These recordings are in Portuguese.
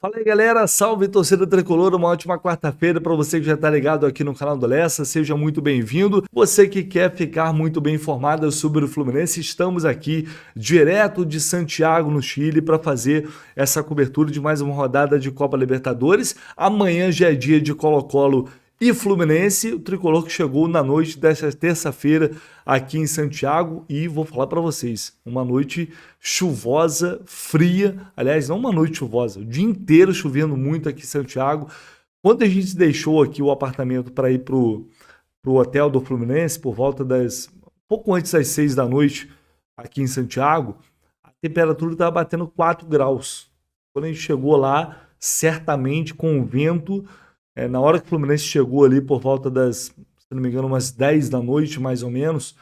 Fala aí, galera, salve torcida tricolor, uma ótima quarta-feira para você que já está ligado aqui no canal do Lessa, seja muito bem-vindo. Você que quer ficar muito bem informado sobre o Fluminense, estamos aqui direto de Santiago, no Chile, para fazer essa cobertura de mais uma rodada de Copa Libertadores. Amanhã já é dia de Colo-Colo e Fluminense, o tricolor que chegou na noite desta terça-feira aqui em Santiago e vou falar para vocês, uma noite chuvosa, fria, aliás, não uma noite chuvosa, o dia inteiro chovendo muito aqui em Santiago. Quando a gente deixou aqui o apartamento para ir pro hotel do Fluminense, por volta das pouco antes das 6 da noite aqui em Santiago, a temperatura estava batendo 4 graus. Quando a gente chegou lá, certamente com o vento, na hora que o Fluminense chegou ali por volta das, se não me engano, umas 10 da noite, mais ou menos,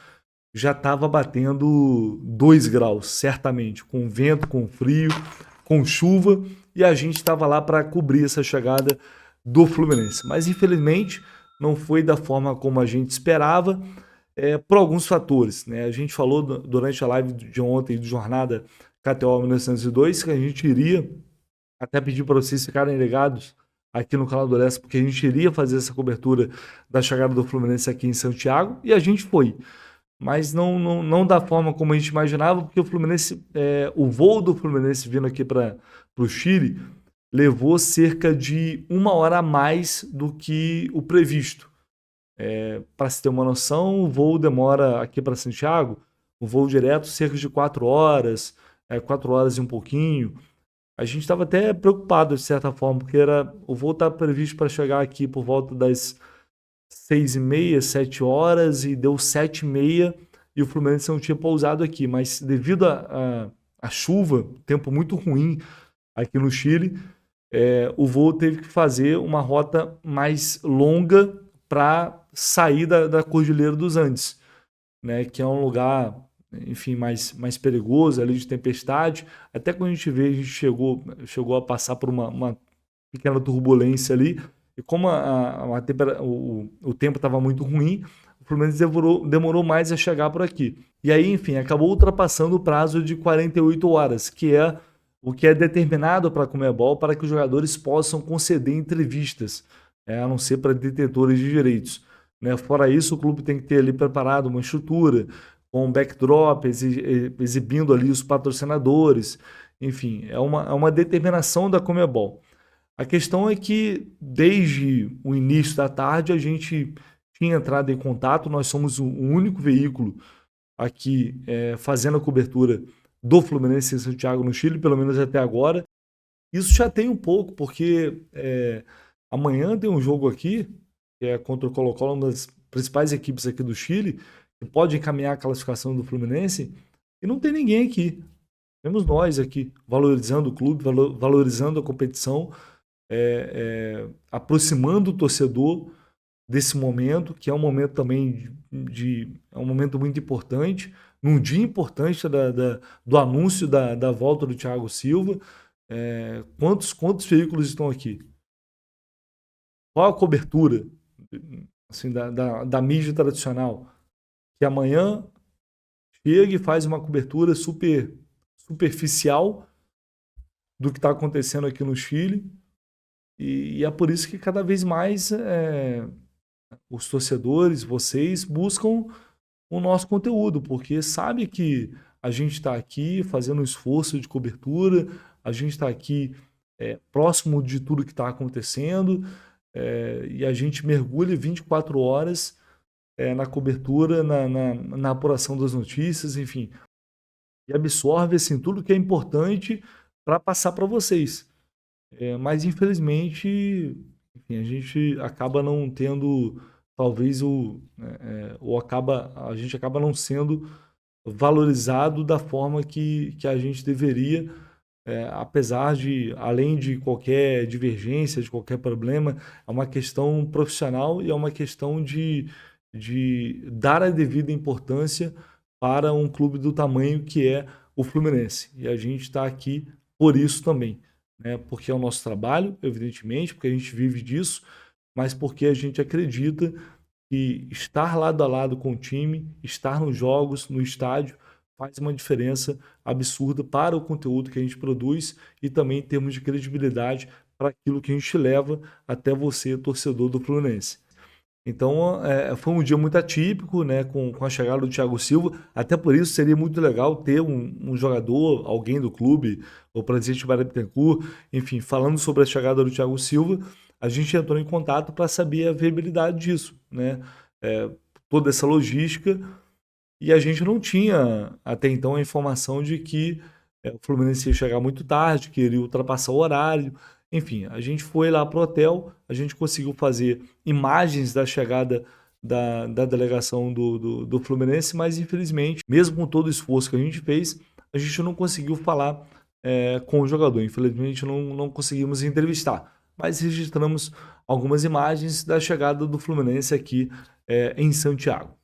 já estava batendo 2 graus, certamente, com vento, com frio, com chuva, e a gente estava lá para cobrir essa chegada do Fluminense. Mas infelizmente não foi da forma como a gente esperava, por alguns fatores, né? A gente falou durante a live de ontem do Jornada KTO 1902 que a gente iria, até pedir para vocês ficarem ligados aqui no canal do Lessa, porque a gente iria fazer essa cobertura da chegada do Fluminense aqui em Santiago, e a gente foi, mas não da forma como a gente imaginava, porque o Fluminense, o voo do Fluminense vindo aqui para o Chile levou cerca de 1 hora a mais do que o previsto. Para se ter uma noção, o voo demora aqui para Santiago, o voo direto, cerca de 4 horas, 4 horas e um pouquinho. A gente estava até preocupado, de certa forma, porque o voo estava previsto para chegar aqui por volta das 6h30, 7 horas, e deu 7h30 e o Fluminense não tinha pousado aqui. Mas devido à chuva, tempo muito ruim aqui no Chile, o voo teve que fazer uma rota mais longa para sair da Cordilheira dos Andes, né, que é um lugar, enfim, mais perigoso, ali de tempestade. Até quando a gente vê, a gente chegou a passar por uma pequena turbulência ali, e como o tempo estava muito ruim, o Fluminense demorou mais a chegar por aqui. E aí, enfim, acabou ultrapassando o prazo de 48 horas, que é o que é determinado para a Conmebol para que os jogadores possam conceder entrevistas, a não ser para detentores de direitos, né? Fora isso, o clube tem que ter ali preparado uma estrutura, com um backdrop, exibindo ali os patrocinadores, enfim, é uma determinação da Conmebol. A questão é que, desde o início da tarde, a gente tinha entrado em contato, nós somos o único veículo aqui fazendo a cobertura do Fluminense em Santiago, no Chile, pelo menos até agora. Isso já tem um pouco, porque amanhã tem um jogo aqui, que é contra o Colo-Colo, uma das principais equipes aqui do Chile, que pode encaminhar a classificação do Fluminense, e não tem ninguém aqui. Temos nós aqui, valorizando o clube, valorizando a competição, aproximando o torcedor desse momento, que é um momento também é um momento muito importante, num dia importante do anúncio da volta do Thiago Silva. Quantos veículos estão aqui? Qual a cobertura, assim, da mídia tradicional? Que amanhã chega e faz uma cobertura super superficial do que está acontecendo aqui no Chile, e é por isso que cada vez mais os torcedores, vocês, buscam o nosso conteúdo, porque sabe que a gente está aqui fazendo um esforço de cobertura, a gente está aqui próximo de tudo que está acontecendo, e a gente mergulha 24 horas na cobertura, na apuração das notícias, enfim, e absorve assim, tudo que é importante para passar para vocês. Mas infelizmente, enfim, a gente acaba não tendo, talvez a gente acaba não sendo valorizado da forma que a gente deveria, apesar de, além de qualquer divergência, de qualquer problema, é uma questão profissional e é uma questão de dar a devida importância para um clube do tamanho que é o Fluminense. E a gente está aqui por isso também, né? Porque é o nosso trabalho, evidentemente, porque a gente vive disso, mas porque a gente acredita que estar lado a lado com o time, estar nos jogos, no estádio, faz uma diferença absurda para o conteúdo que a gente produz e também em termos de credibilidade para aquilo que a gente leva até você, torcedor do Fluminense. Então, foi um dia muito atípico, né, com a chegada do Thiago Silva. Até por isso seria muito legal ter um jogador, alguém do clube, o presidente Mário Bittencourt, enfim, falando sobre a chegada do Thiago Silva. A gente entrou em contato para saber a viabilidade disso, né? É, toda essa logística. E a gente não tinha até então a informação de que o Fluminense ia chegar muito tarde, que iria ultrapassar o horário. Enfim, a gente foi lá pro hotel, a gente conseguiu fazer imagens da chegada da delegação do Fluminense, mas infelizmente, mesmo com todo o esforço que a gente fez, a gente não conseguiu falar com o jogador. Infelizmente, não conseguimos entrevistar, mas registramos algumas imagens da chegada do Fluminense aqui em Santiago.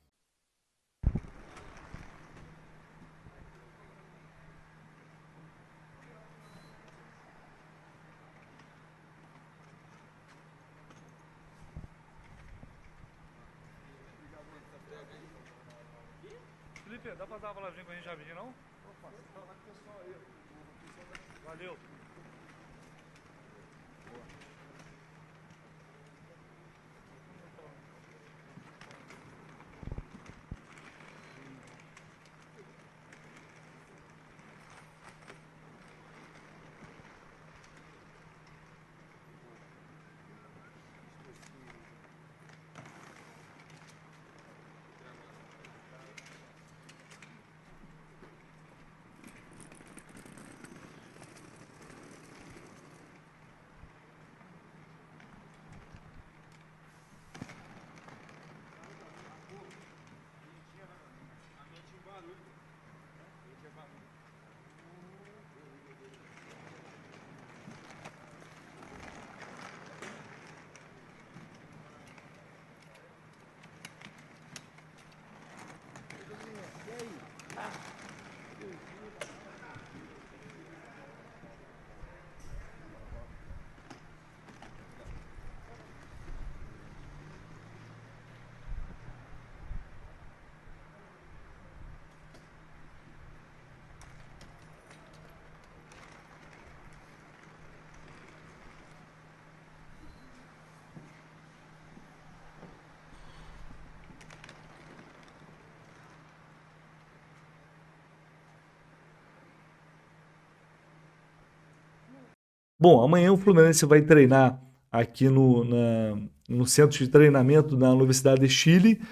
Felipe, dá pra dar uma palavrinha com a gente rapidinho, não? Opa, você tá lá com o pessoal aí. Valeu. Bom, amanhã o Fluminense vai treinar aqui no centro de treinamento da Universidade de Chile.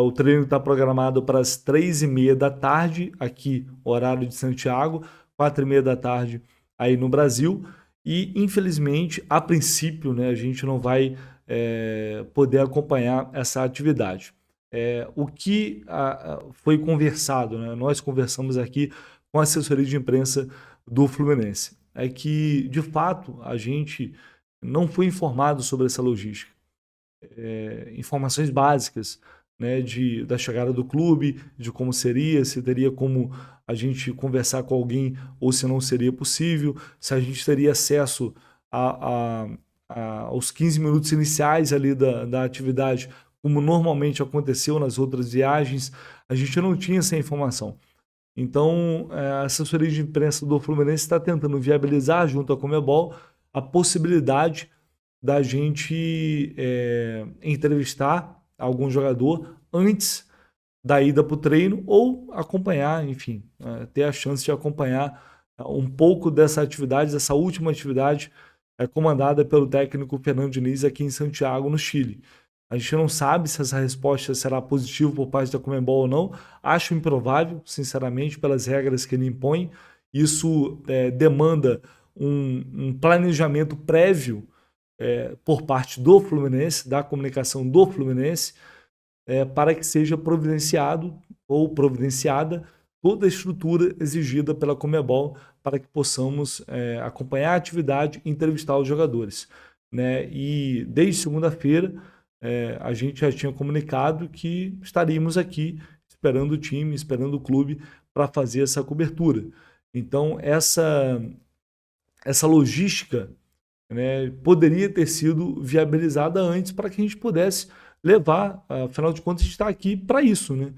O treino está programado para as 3h30 da tarde, aqui, horário de Santiago, 4h30 da tarde aí no Brasil. E, infelizmente, a princípio, né, a gente não vai poder acompanhar essa atividade. O que foi conversado, né, nós conversamos aqui com a assessoria de imprensa do Fluminense, é que, de fato, a gente não foi informado sobre essa logística. Informações básicas, né, da chegada do clube, de como seria, se teria como a gente conversar com alguém ou se não seria possível, se a gente teria acesso aos 15 minutos iniciais ali da atividade, como normalmente aconteceu nas outras viagens. A gente não tinha essa informação. Então, a assessoria de imprensa do Fluminense está tentando viabilizar, junto à Conmebol, a possibilidade da gente entrevistar algum jogador antes da ida para o treino ou acompanhar, enfim, ter a chance de acompanhar um pouco dessa atividade, dessa última atividade comandada pelo técnico Fernando Diniz aqui em Santiago, no Chile. A gente não sabe se essa resposta será positiva por parte da Conmebol ou não. Acho improvável, sinceramente, pelas regras que ele impõe. Isso demanda um planejamento prévio por parte do Fluminense, da comunicação do Fluminense, para que seja providenciado ou providenciada toda a estrutura exigida pela Conmebol para que possamos acompanhar a atividade e entrevistar os jogadores, né? E desde segunda-feira a gente já tinha comunicado que estaríamos aqui esperando o time, esperando o clube para fazer essa cobertura. Então, essa logística, né, poderia ter sido viabilizada antes para que a gente pudesse levar, afinal de contas, a gente está aqui para isso, né?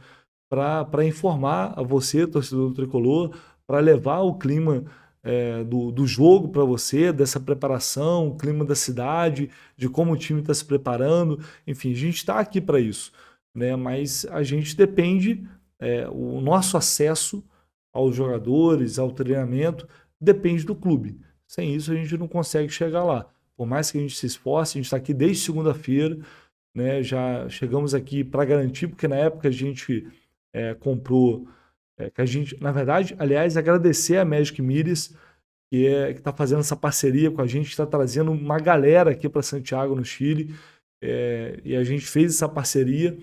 para informar a você, torcedor do Tricolor, para levar o clima do jogo para você, dessa preparação, o clima da cidade, de como o time está se preparando. Enfim, a gente está aqui para isso, né? Mas a gente depende, o nosso acesso aos jogadores, ao treinamento, depende do clube. Sem isso, a gente não consegue chegar lá. Por mais que a gente se esforce, a gente está aqui desde segunda-feira, né? Já chegamos aqui para garantir, porque na época a gente comprou, que a gente, na verdade, aliás, agradecer a Magic Miris, que está fazendo essa parceria com a gente, está trazendo uma galera aqui para Santiago, no Chile, e a gente fez essa parceria,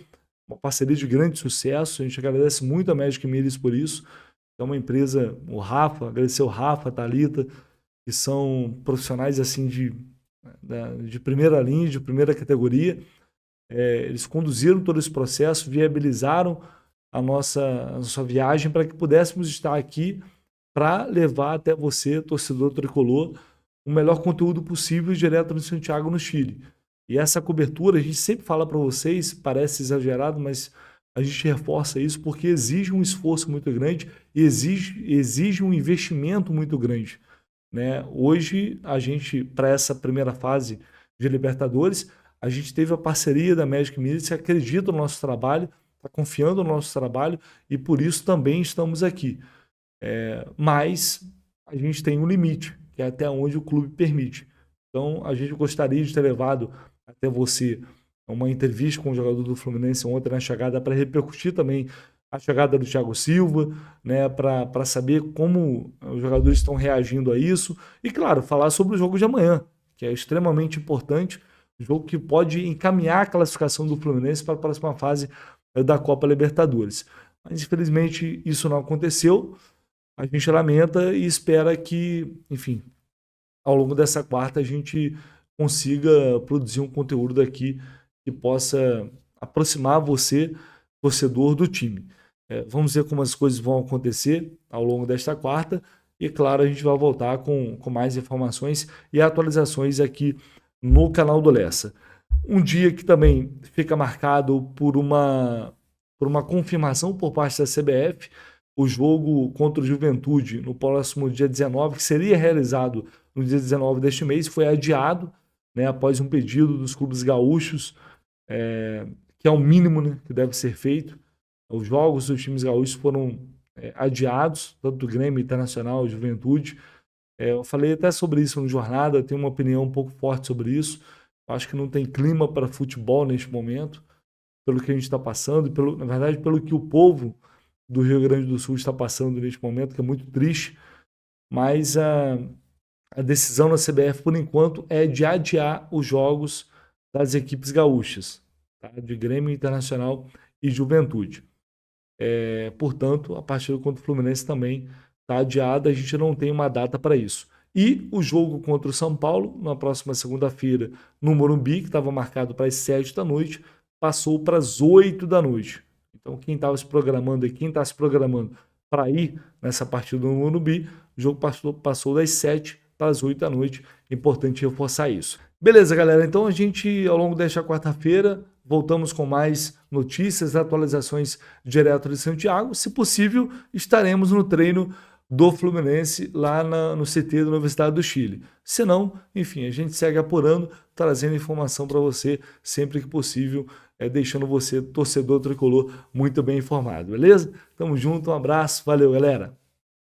uma parceria de grande sucesso. A gente agradece muito a Magic Miris por isso. É uma empresa, o Rafa, agradecer o Rafa, a Thalita, que são profissionais assim de primeira linha, de primeira categoria. Eles conduziram todo esse processo, viabilizaram a nossa viagem para que pudéssemos estar aqui para levar até você, torcedor tricolor, o melhor conteúdo possível direto de Santiago, no Chile. E essa cobertura, a gente sempre fala para vocês, parece exagerado, mas a gente reforça isso porque exige um esforço muito grande e exige um investimento muito grande, né? Hoje, a gente, para essa primeira fase de Libertadores, a gente teve a parceria da Magic Miris, que acredita no nosso trabalho, está confiando no nosso trabalho e por isso também estamos aqui. Mas a gente tem um limite, que é até onde o clube permite. Então, a gente gostaria de ter levado até você uma entrevista com o jogador do Fluminense ontem na chegada, para repercutir também a chegada do Thiago Silva, né, para saber como os jogadores estão reagindo a isso. E, claro, falar sobre o jogo de amanhã, que é extremamente importante, um jogo que pode encaminhar a classificação do Fluminense para a próxima fase da Copa Libertadores. Mas, infelizmente, isso não aconteceu. A gente lamenta e espera que, enfim, ao longo dessa quarta a gente consiga produzir um conteúdo daqui que possa aproximar você, torcedor, do time. Vamos ver como as coisas vão acontecer ao longo desta quarta e, claro, a gente vai voltar com mais informações e atualizações aqui no canal do Lessa. Um dia que também fica marcado por uma confirmação por parte da CBF, o jogo contra o Juventude no próximo dia 19, que seria realizado no dia 19 deste mês, foi adiado, né, após um pedido dos clubes gaúchos, que é o mínimo, né, que deve ser feito. Os jogos dos times gaúchos foram adiados, tanto do Grêmio, Internacional, Juventude. Eu falei até sobre isso no Jornada, tenho uma opinião um pouco forte sobre isso. Acho que não tem clima para futebol neste momento, pelo que a gente está passando, e na verdade, pelo que o povo do Rio Grande do Sul está passando neste momento, que é muito triste. Mas a decisão da CBF, por enquanto, é de adiar os jogos das equipes gaúchas, tá? De Grêmio, Internacional e Juventude. Portanto, a partida contra o Fluminense também está adiada, a gente não tem uma data para isso. E o jogo contra o São Paulo, na próxima segunda-feira, no Morumbi, que estava marcado para as 7 da noite, passou para as 8 da noite. Então, quem estava se programando e quem está se programando para ir nessa partida no Morumbi, o jogo passou das 7 para as 8 da noite. Importante reforçar isso. Beleza, galera. Então, a gente, ao longo desta quarta-feira, voltamos com mais notícias, atualizações direto de Santiago. Se possível, estaremos no treino do Fluminense lá no CT da Universidade do Chile. Se não, enfim, a gente segue apurando, trazendo informação para você sempre que possível, deixando você, torcedor tricolor, muito bem informado, beleza? Tamo junto, um abraço, valeu, galera!